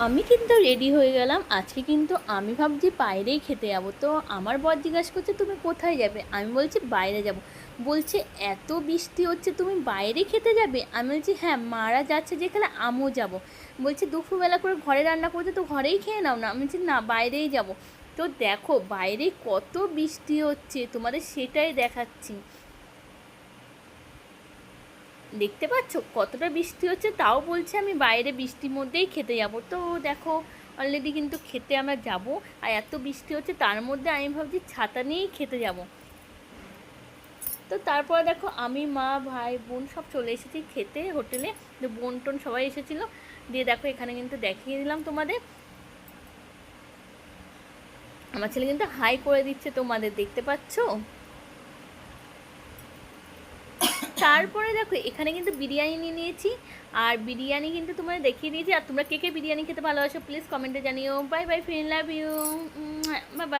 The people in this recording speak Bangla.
আমি কিন্তু রেডি হয়ে গেলাম। আজকে কিন্তু আমি ভাবছি বাইরেই খেতে যাবো। তো আমার বর জিজ্ঞাসা করছে, তুমি কোথায় যাবে? আমি বলছি বাইরে যাব। বলছে, এত বৃষ্টি হচ্ছে তুমি বাইরে খেতে যাবে? আমি বলছি হ্যাঁ, মারা যাচ্ছে যেখানে আমিও যাব। বলছে দুপুরবেলা করে ঘরে রান্না করতে, তো ঘরেই খেয়ে নাও না। আমি বলছি না, বাইরেই যাব। তো দেখো বাইরে কত বৃষ্টি হচ্ছে, তোমাদের সেটাই দেখাচ্ছি। দেখতে পাচ্ছ কতটা বৃষ্টি হচ্ছে, তাও বলছে আমি বাইরে বৃষ্টির মধ্যেই খেতে যাব। তো দেখো অলরেডি কিন্তু খেতে আমরা যাব। আর এত বৃষ্টি হচ্ছে তার মধ্যে আমি ভাবছি ছাতা নিয়েই খেতে যাব। তো তারপরে দেখো আমি, মা, ভাই, বোন সব চলে এসেছি খেতে হোটেলে। তো বোন টোন সবাই এসেছিলো। দিয়ে দেখো এখানে কিন্তু দেখিয়ে দিলাম তোমাদের। আমার ছেলে কিন্তু হাই করে দিচ্ছে, তোমাদের দেখতে পাচ্ছো। তারপরে দেখো এখানে কিন্তু বিরিয়ানি নিয়ে নিয়েছি। আর বিরিয়ানি কিন্তু তোমাদের দেখিয়ে দিয়েছি। আর তোমরা কে কে বিরিয়ানি খেতে ভালোবাসো প্লিজ কমেন্টে জানিও। Bye bye, friend, love you, bye by.